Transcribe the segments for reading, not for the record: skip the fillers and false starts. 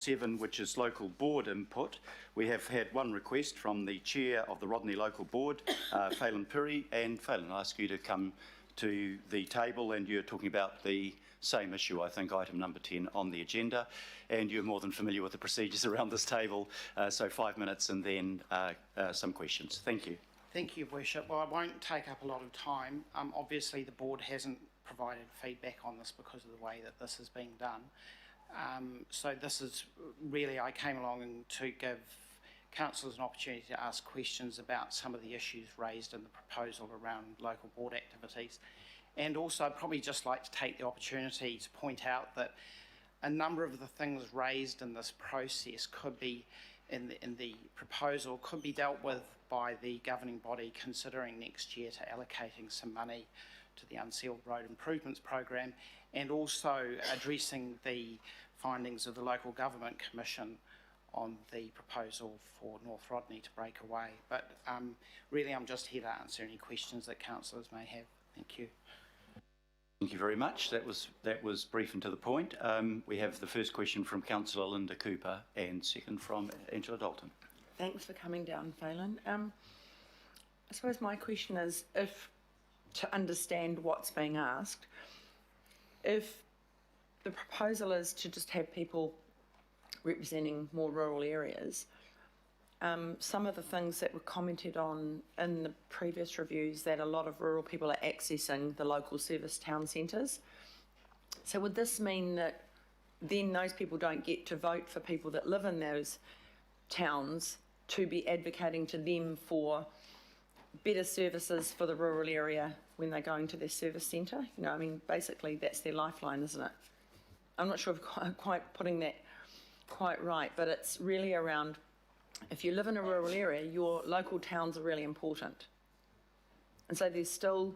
7, which is local board input. We have had one request from the chair of the Rodney Local Board, Phelan Piri, and Phelan, I ask you to come to the table, and you're talking about the same issue, I think, item number 10 on the agenda, and you're more than familiar with the procedures around this table, so 5 minutes and then some questions. Thank you. Thank you, Worship. Well, I won't take up a lot of time. Obviously, the board hasn't provided feedback on this because of the way that this is being done. So this is really, I came along to give councillors an opportunity to ask questions about some of the issues raised in the proposal around local board activities. And also, I'd probably just like to take the opportunity to point out that a number of the things raised in this process could be, in the proposal, could be dealt with by the governing body considering next year to allocating some money to the Unsealed Road Improvements Program, and also addressing the findings of the Local Government Commission on the proposal for North Rodney to break away. But really, I'm just here to answer any questions that councillors may have. Thank you. Thank you very much. That was brief and to the point. We have the first question from Councillor Linda Cooper and second from Angela Dalton. Thanks for coming down, Phelan. I suppose my question is, if to understand what's being asked, if the proposal is to just have people representing more rural areas, some of the things that were commented on in the previous reviews, that a lot of rural people are accessing the local service town centres. So would this mean that then those people don't get to vote for people that live in those towns to be advocating to them for better services for the rural area when they're going to their service centre? You know, I mean, basically that's their lifeline, isn't it? I'm not sure if I'm quite putting that quite right, but it's really around, if you live in a rural area, your local towns are really important. And so there's still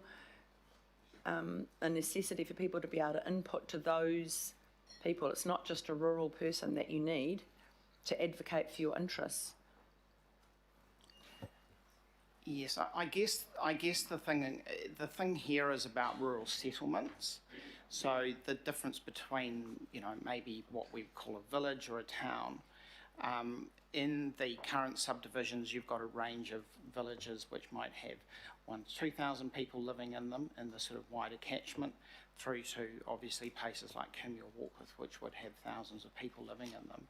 a necessity for people to be able to input to those people. It's not just a rural person that you need to advocate for your interests. Yes, I guess the thing here is about rural settlements. So the difference between, you know, maybe what we call a village or a town. In the current subdivisions, you've got a range of villages which might have 1,000 to 2,000 people living in them in the sort of wider catchment, through to obviously places like Kimmy or Warkworth, which would have thousands of people living in them.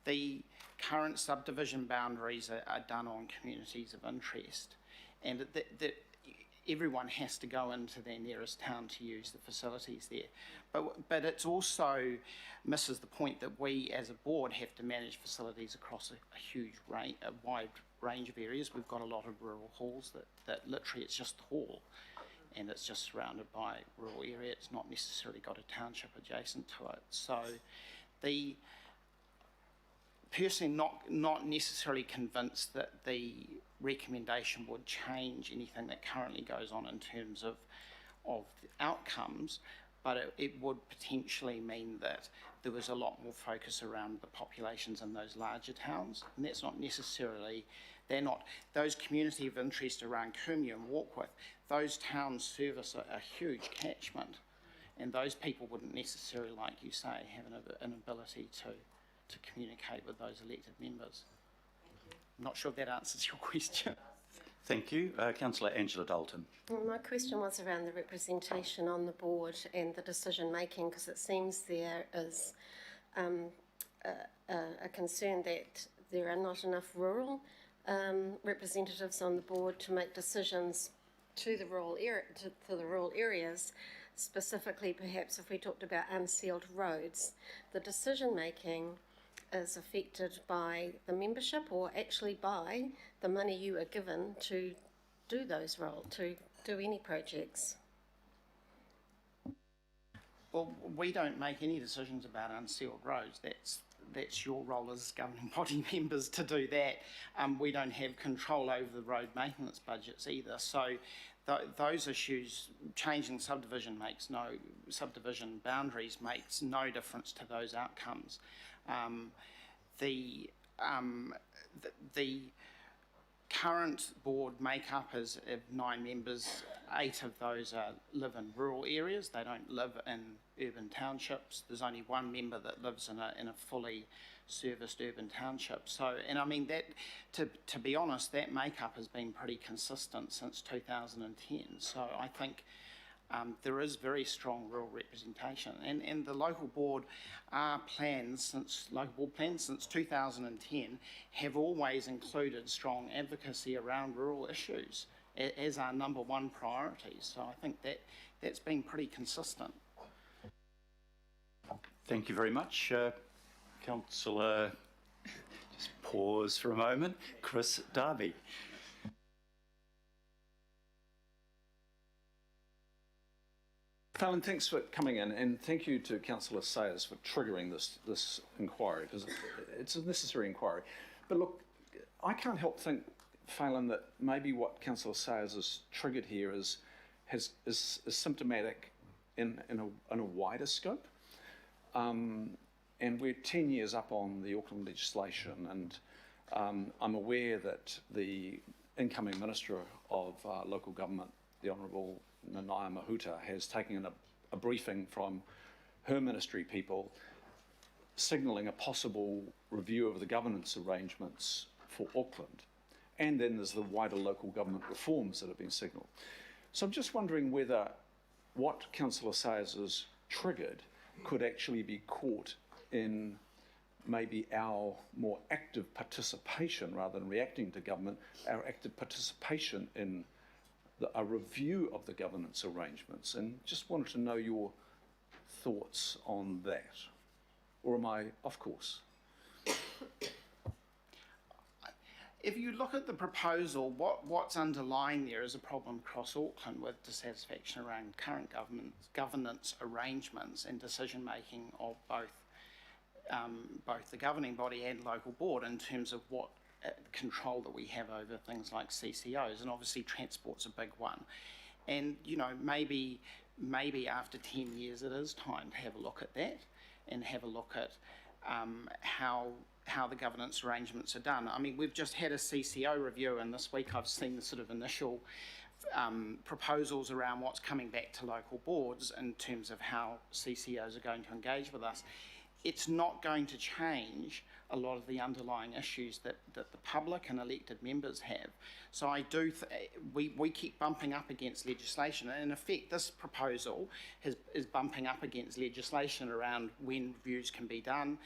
The current subdivision boundaries are done on communities of interest, and everyone has to go into their nearest town to use the facilities there. But it's also misses the point that we as a board have to manage facilities across a wide range of areas. We've got a lot of rural halls that literally it's just hall, and it's just surrounded by rural area. It's not necessarily got a township adjacent to it. So the personally not necessarily convinced that the recommendation would change anything that currently goes on in terms of the outcomes, but it would potentially mean that there was a lot more focus around the populations in those larger towns, and that's not necessarily, those community of interest around Kumia and Warkworth, those towns service a huge catchment, and those people wouldn't necessarily, like you say, have an ability to communicate with those elected members. I'm not sure if that answers your question. Thank you. Councillor Angela Dalton. Well, my question was around the representation on the board and the decision making, because it seems there is a concern that there are not enough rural representatives on the board to make decisions to the rural areas. Specifically, perhaps if we talked about unsealed roads, the decision making is affected by the membership, or actually by the money you are given to do those to do any projects. Well, we don't make any decisions about unsealed roads. That's your role as governing body members to do that. We don't have control over the road maintenance budgets either. So those issues, changing subdivision boundaries makes no difference to those outcomes. The current board makeup is of 9 members. 8 of those live in rural areas. They don't live in urban townships. There's only 1 member that lives in a fully serviced urban township. So, and I mean that, to be honest, that makeup has been pretty consistent since 2010. So I think there is very strong rural representation, and the local board plans since 2010 have always included strong advocacy around rural issues as our number 1 priority. So I think that's been pretty consistent. Thank you very much. Councillor, just pause for a moment. Chris Darby. Fallon, thanks for coming in, and thank you to Councillor Sayers for triggering this inquiry, because it's a necessary inquiry. But look, I can't help think, Fallon, that maybe what Councillor Sayers has triggered here is symptomatic in a wider scope. And we're 10 years up on the Auckland legislation, and I'm aware that the incoming Minister of Local Government, the Honourable Nanaia Mahuta, has taken a briefing from her ministry people signalling a possible review of the governance arrangements for Auckland. And then there's the wider local government reforms that have been signalled. So I'm just wondering whether what Councillor Sayers has triggered could actually be caught in maybe our more active participation, rather than reacting to government, our active participation in a review of the governance arrangements. And just wanted to know your thoughts on that. Or am I off course? If you look at the proposal, what's underlying there is a problem across Auckland with dissatisfaction around current governance arrangements and decision making of both the governing body and local board in terms of what control that we have over things like CCOs, and obviously transport's a big one. And you know, maybe after 10 years it is time to have a look at that and have a look at how the governance arrangements are done. I mean, we've just had a CCO review, and this week I've seen the sort of initial proposals around what's coming back to local boards in terms of how CCOs are going to engage with us. It's not going to change a lot of the underlying issues that the public and elected members have. So I do, we keep bumping up against legislation, and in effect this proposal is bumping up against legislation around when reviews can be done,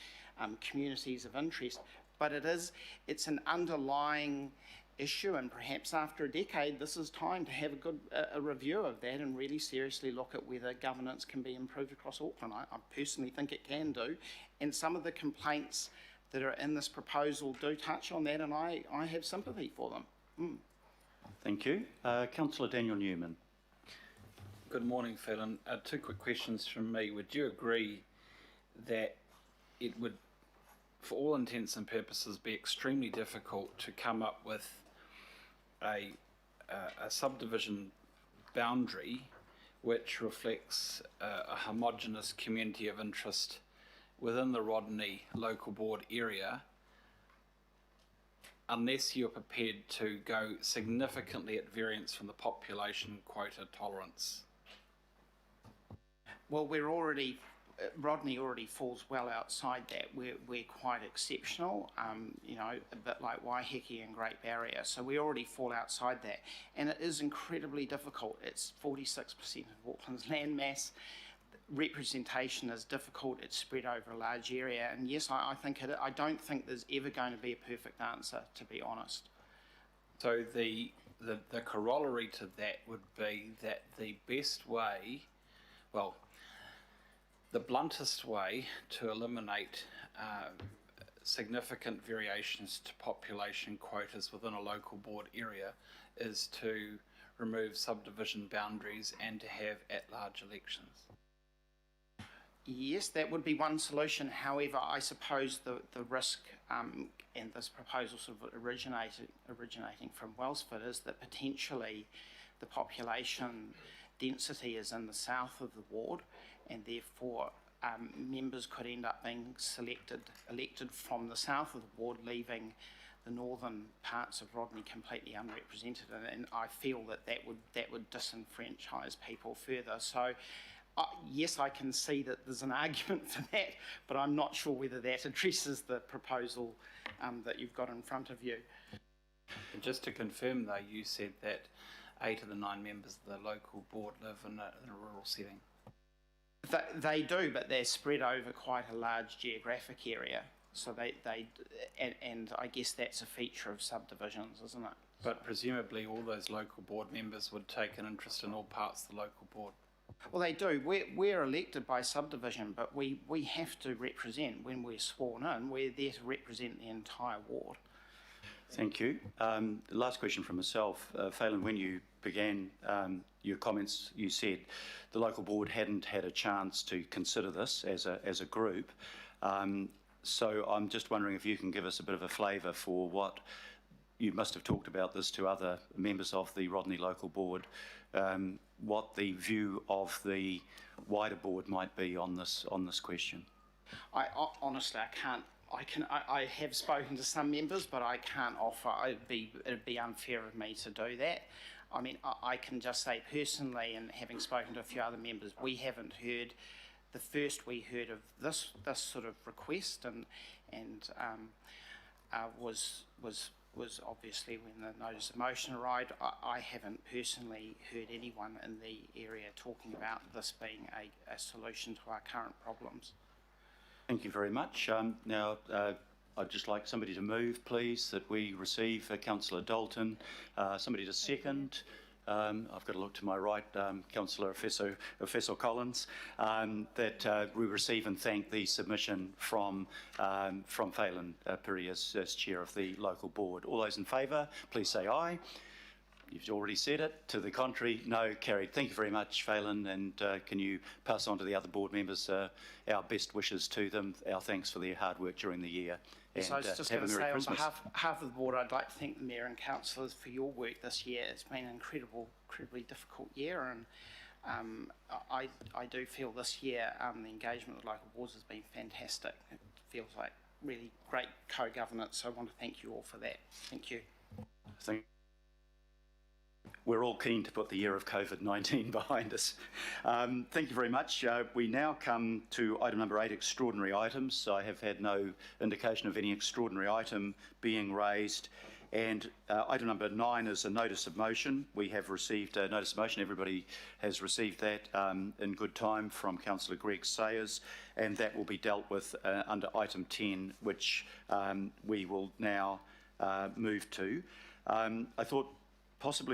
communities of interest, but it's an underlying issue, and perhaps after a decade this is time to have a review of that and really seriously look at whether governance can be improved across Auckland. I personally think it can do, and some of the complaints that are in this proposal do touch on that, and I have sympathy for them. Thank you. Councillor Daniel Newman. Good morning, Fallon. 2 quick questions from me. Would you agree that it would, for all intents and purposes, be extremely difficult to come up with a subdivision boundary which reflects a homogenous community of interest within the Rodney local board area, unless you're prepared to go significantly at variance from the population quota tolerance? Well, Rodney already falls well outside that. We're quite exceptional, you know, a bit like Waiheke and Great Barrier. So we already fall outside that, and it is incredibly difficult. It's 46% of Auckland's land mass. Representation is difficult. It's spread over a large area, and yes, I think I don't think there's ever going to be a perfect answer, to be honest. So the corollary to that would be that the best way, well, the bluntest way to eliminate significant variations to population quotas within a local board area is to remove subdivision boundaries and to have at-large elections. Yes, that would be one solution. However, I suppose the risk, and this proposal sort of originating from Wellsford, is that potentially the population density is in the south of the ward, and therefore members could end up being elected from the south of the ward, leaving the northern parts of Rodney completely unrepresented, and I feel that would disenfranchise people further. So, yes, I can see that there's an argument for that, but I'm not sure whether that addresses the proposal that you've got in front of you. And just to confirm, though, you said that 8 of the 9 members of the local board live in a rural setting. They do, but they're spread over quite a large geographic area. So and I guess that's a feature of subdivisions, isn't it? But presumably all those local board members would take an interest in all parts of the local board. Well, they do. We're elected by subdivision, but we have to represent, when we're sworn in, we're there to represent the entire ward. Thank you. The last question from myself. Phelan, when you began your comments, you said the local board hadn't had a chance to consider this as a group. So I'm just wondering if you can give us a bit of a flavour for what you must have talked about this to other members of the Rodney local board, what the view of the wider board might be on this question. Honestly, I can't. I have spoken to some members, but I can't offer. It'd be unfair of me to do that. I mean, I can just say personally, and having spoken to a few other members, we haven't heard. The first we heard of this sort of request, and was obviously when the notice of motion arrived. I haven't personally heard anyone in the area talking about this being a solution to our current problems. Thank you very much. Now, I'd just like somebody to move, please, that we receive Councillor Dalton. Somebody to second. I've got to look to my right, Councillor Officer Collins, that we receive and thank the submission from Phelan Piri as chair of the local board. All those in favour, please say aye. You've already said it. To the contrary, no, carried. Thank you very much, Phelan, and can you pass on to the other board members our best wishes to them, our thanks for their hard work during the year. And, so I was just going to say, on behalf of the board, I'd like to thank the Mayor and councillors for your work this year. It's been an incredibly difficult year, and I do feel this year the engagement with local boards has been fantastic. It feels like really great co-governance, so I want to thank you all for that. Thank you. We're all keen to put the year of COVID-19 behind us. Thank you very much. We now come to item number 8, extraordinary items. I have had no indication of any extraordinary item being raised. And item number 9 is a notice of motion. We have received a notice of motion. Everybody has received that in good time from Councillor Greg Sayers, and that will be dealt with under item 10, which we will now move to. I thought possibly